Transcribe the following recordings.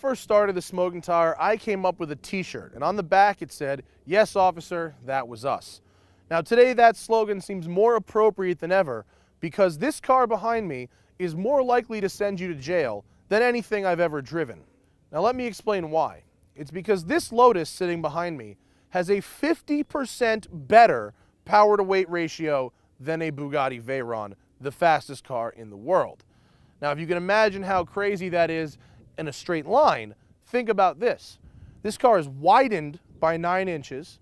first started the Smoking Tire, I came up with a t-shirt, and on the back it said, "Yes, officer, that was us." Now today that slogan seems more appropriate than ever because this car behind me is more likely to send you to jail than anything I've ever driven. Now let me explain why. It's because this Lotus sitting behind me has a 50% better power to weight ratio than a Bugatti Veyron, the fastest car in the world. Now if you can imagine how crazy that is in a straight line, think about this. This car is widened by 9 inches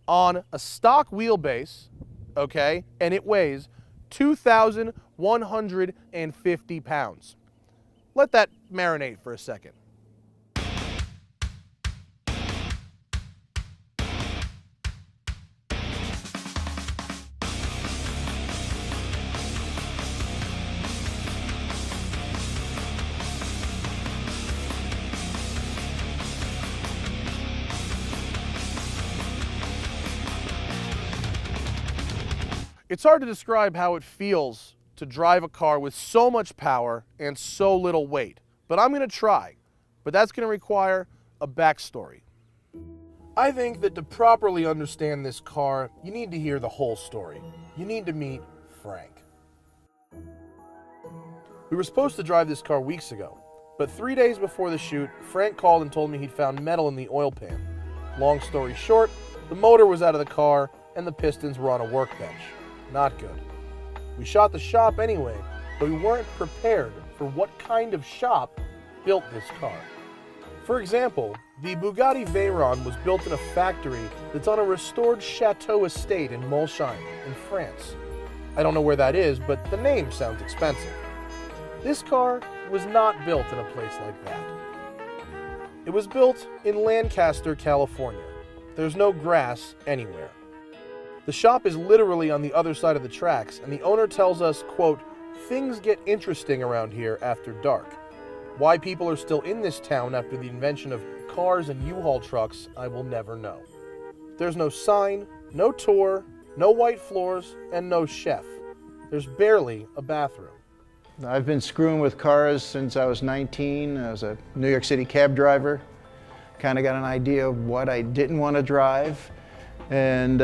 on a stock wheelbase, okay, and it weighs 2,150 pounds. Let that marinate for a second. It's hard to describe how it feels to drive a car with so much power and so little weight, but I'm going to try. But that's going to require a backstory. I think that to properly understand this car, you need to hear the whole story. You need to meet Frank. We were supposed to drive this car weeks ago, but 3 days before the shoot, Frank called and told me he'd found metal in the oil pan. Long story short, the motor was out of the car and the pistons were on a workbench. Not good. We shot the shop anyway, but we weren't prepared for what kind of shop built this car. For example, the Bugatti Veyron was built in a factory that's on a restored chateau estate in Molsheim, in France. I don't know where that is, but the name sounds expensive. This car was not built in a place like that. It was built in Lancaster, California. There's no grass anywhere. The shop is literally on the other side of the tracks, and the owner tells us, quote, "Things get interesting around here after dark." Why people are still in this town after the invention of cars and U-Haul trucks, I will never know. There's no sign, no tour, no white floors, and no chef. There's barely a bathroom. I've been screwing with cars since I was 19. I was a New York City cab driver. Kind of got an idea of what I didn't want to drive. And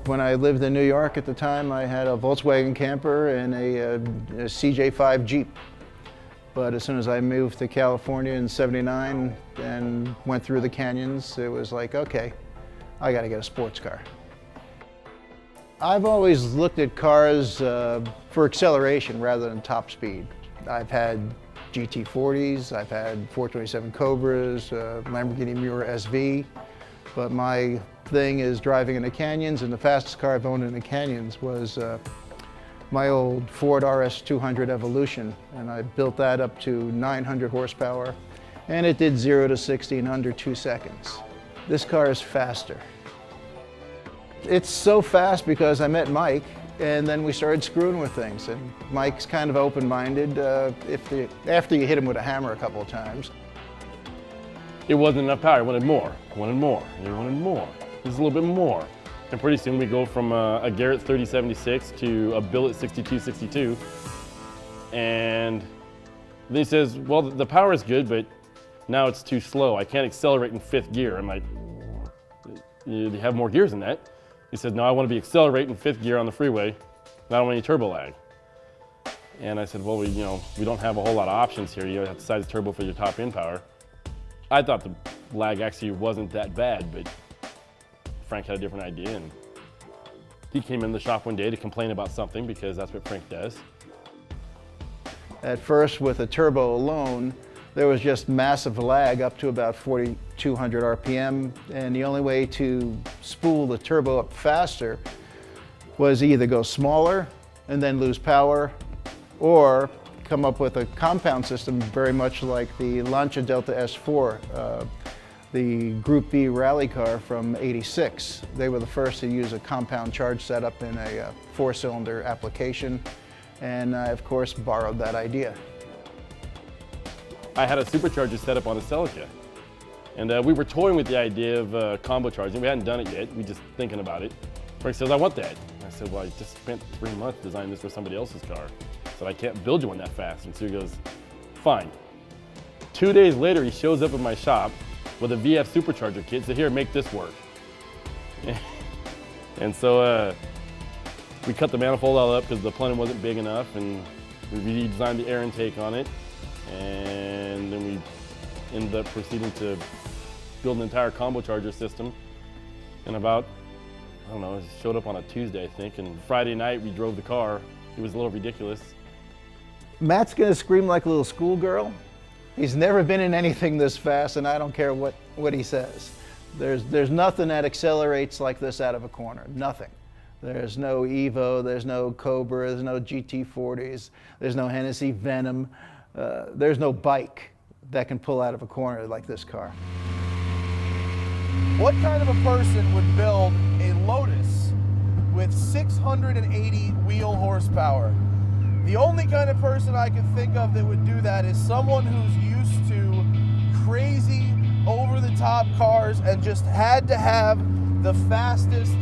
when I lived in New York at the time, I had a Volkswagen camper and a CJ5 Jeep. But as soon as I moved to California in '79 and went through the canyons, it was like, okay, I got to get a sports car. I've always looked at cars for acceleration rather than top speed. I've had GT40s, I've had 427 Cobras, Lamborghini Miura SV, but my thing is driving in the canyons, and the fastest car I've owned in the canyons was my old Ford RS200 Evolution, and I built that up to 900 horsepower, and it did 0 to 60 in under 2 seconds. This car is faster. It's so fast because I met Mike, and then we started screwing with things, and Mike's kind of open-minded after you hit him with a hammer a couple of times. It wasn't enough power. I wanted more. I wanted more. I wanted more. Just a little bit more. And pretty soon we go from a Garrett 3076 to a Billet 6262. And then he says, well, the power is good, but now it's too slow. I can't accelerate in 5th gear. I'm like, you have more gears than that. He said, no, I want to be accelerating 5th gear on the freeway. I don't want any turbo lag. And I said, well, we don't have a whole lot of options here. You have to size turbo for your top end power. I thought the lag actually wasn't that bad, but Frank had a different idea, and he came in the shop one day to complain about something because that's what Frank does. At first, with a turbo alone, there was just massive lag up to about 4,200 RPM, and the only way to spool the turbo up faster was either go smaller and then lose power, or come up with a compound system very much like the Lancia Delta S4, the Group B rally car from '86. They were the first to use a compound charge setup in a 4-cylinder application, and I, of course, borrowed that idea. I had a supercharger set up on a Celica, and we were toying with the idea of combo charging. We hadn't done it yet, we just thinking about it. Frank says, I want that. And I said, well, I just spent 3 months designing this for somebody else's car. I said, I can't build you one that fast. And so he goes, fine, 2 days later, he shows up at my shop with a VF supercharger kit. So here, make this work. And so we cut the manifold all up because the plenum wasn't big enough, and we redesigned the air intake on it. And then we ended up proceeding to build an entire combo charger system. And about, I don't know, it showed up on a Tuesday, I think, and Friday night we drove the car. It was a little ridiculous. Matt's gonna scream like a little schoolgirl. He's never been in anything this fast, and I don't care what he says. There's nothing that accelerates like this out of a corner, nothing. There's no Evo, there's no Cobra, there's no GT40s, there's no Hennessy Venom. There's no bike that can pull out of a corner like this car. What kind of a person would build a Lotus with 680 wheel horsepower? The only kind of person I can think of that would do that is someone who's used to crazy, over-the-top cars and just had to have the fastest,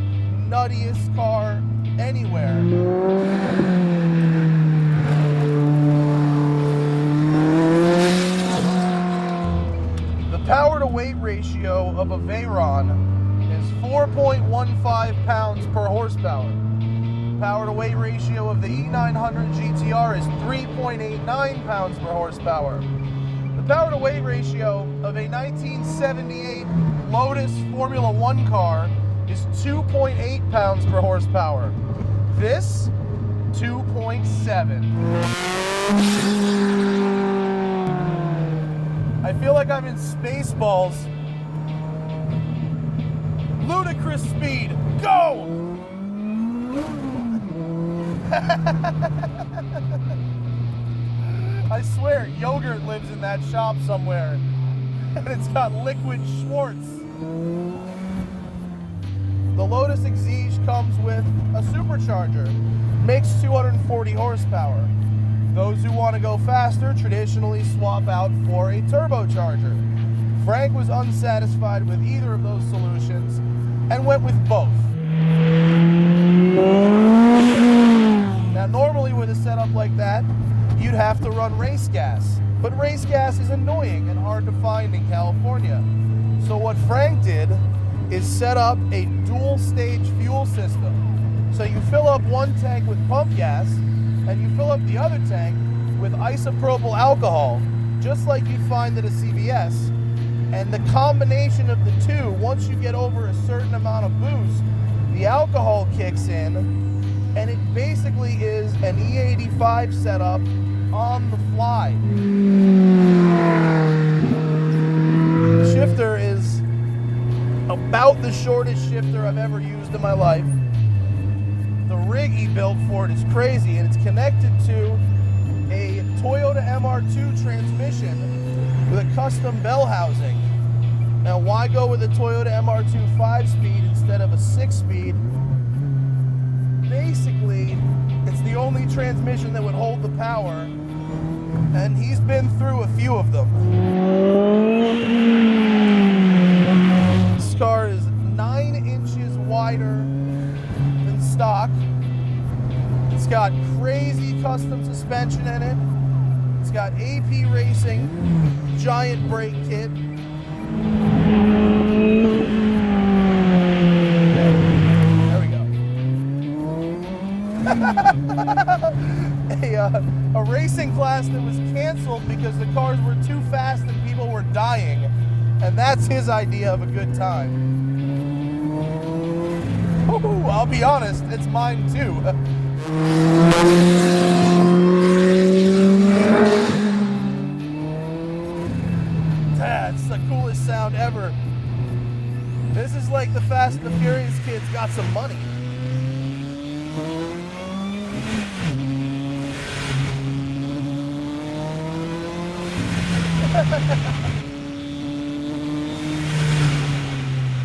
nuttiest car anywhere. The power-to-weight ratio of a Veyron is 4.15 pounds per horsepower. Power-to-weight ratio of the E900 GTR is 3.89 pounds per horsepower. The power-to-weight ratio of a 1978 Lotus Formula One car is 2.8 pounds per horsepower. This, 2.7. I feel like I'm in Spaceballs. Ludicrous speed, go! I swear, yogurt lives in that shop somewhere, and it's got liquid Schwartz. The Lotus Exige comes with a supercharger, makes 240 horsepower. Those who want to go faster traditionally swap out for a turbocharger. Frank was unsatisfied with either of those solutions and went with both. Now, normally with a setup like that, you'd have to run race gas, but race gas is annoying and hard to find in California. So what Frank did is set up a dual stage fuel system. So you fill up one tank with pump gas and you fill up the other tank with isopropyl alcohol, just like you'd find at a CVS. And the combination of the two, once you get over a certain amount of boost, the alcohol kicks in, and it basically is an E85 setup on the fly. The shifter is about the shortest shifter I've ever used in my life. The rig he built for it is crazy, and it's connected to a Toyota MR2 transmission with a custom bell housing. Now, why go with a Toyota MR2 5-speed instead of a 6-speed? Basically, it's the only transmission that would hold the power, and he's been through a few of them. This car is 9 inches wider than stock. It's got crazy custom suspension in it. It's got AP Racing giant brake kit. There we go. A racing class that was canceled because the cars were too fast and people were dying. And that's his idea of a good time. Ooh, I'll be honest, it's mine too. That's the coolest sound ever. This is like the Fast and the Furious kids got some money.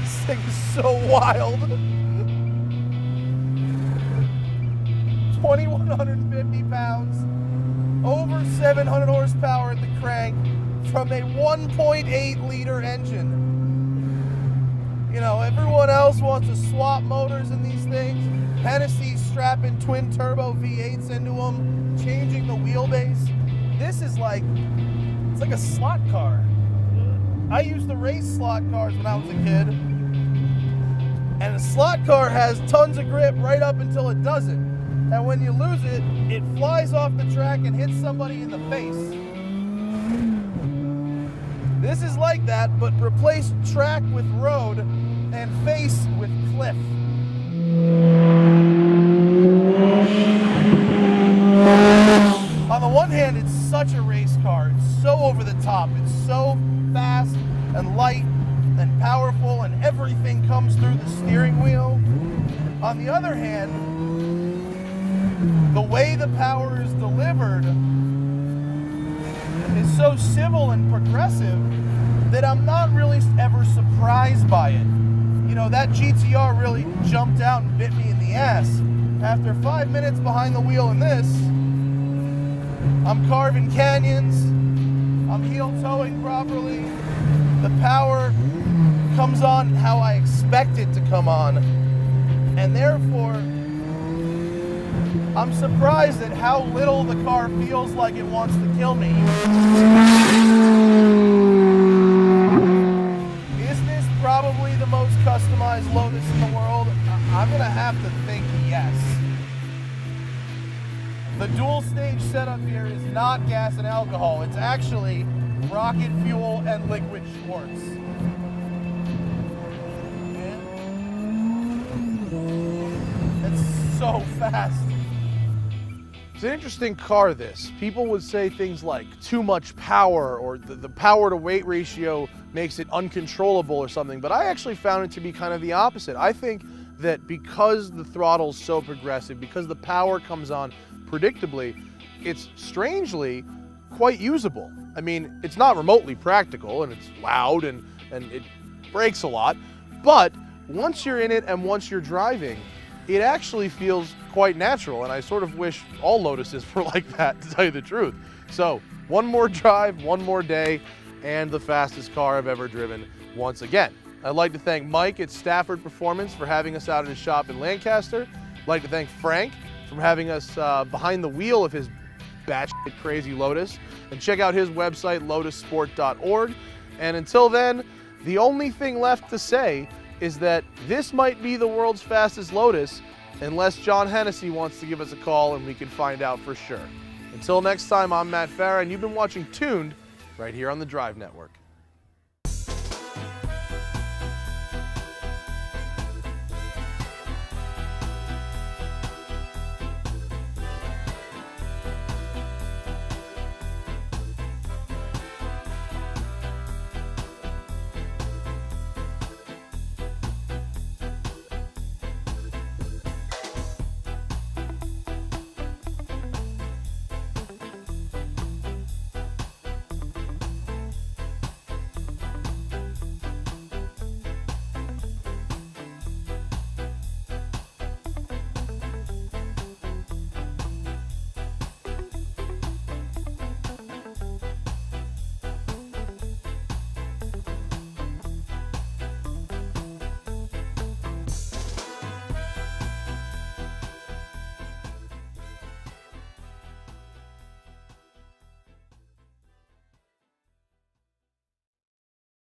This thing is so wild. 2,150 pounds, over 700 horsepower at the crank from a 1.8 liter engine. You know, everyone else wants to swap motors in these things. Hennessy's strapping twin turbo V8s into them, changing the wheelbase. This is like, it's like a slot car. I used to race slot cars when I was a kid. And a slot car has tons of grip right up until it doesn't. And when you lose it, it flies off the track and hits somebody in the face. This is like that, but replace track with road and face with cliff. On the one hand, it's such a race car. It's so over the top. It's so fast and light and powerful, and everything comes through the steering wheel. On the other hand, the way the power is delivered is so civil and progressive that I'm not really ever surprised by it. You know, that GTR really jumped out and bit me in the ass. After 5 minutes behind the wheel in this, I'm carving canyons, I'm heel towing properly, the power comes on how I expect it to come on, and therefore, I'm surprised at how little the car feels like it wants to kill me. Is this probably the most customized Lotus in the world? I'm gonna have to think yes. The dual stage setup here is not gas and alcohol. It's actually rocket fuel and liquid Schwartz. It's so fast. It's an interesting car, this. People would say things like too much power, or the power to weight ratio makes it uncontrollable or something, but I actually found it to be kind of the opposite. I think that because the throttle's so progressive, because the power comes on predictably, it's strangely quite usable. I mean, it's not remotely practical, and it's loud, and it brakes a lot, but once you're in it and once you're driving, it actually feels quite natural, and I sort of wish all Lotuses were like that, to tell you the truth. So, one more drive, one more day, and the fastest car I've ever driven once again. I'd like to thank Mike at Stafford Performance for having us out at his shop in Lancaster. I'd like to thank Frank for having us behind the wheel of his batshit crazy Lotus. And check out his website, lotussport.org. And until then, the only thing left to say is that this might be the world's fastest Lotus, unless John Hennessy wants to give us a call and we can find out for sure. Until next time, I'm Matt Farah, and you've been watching Tuned right here on the Drive Network.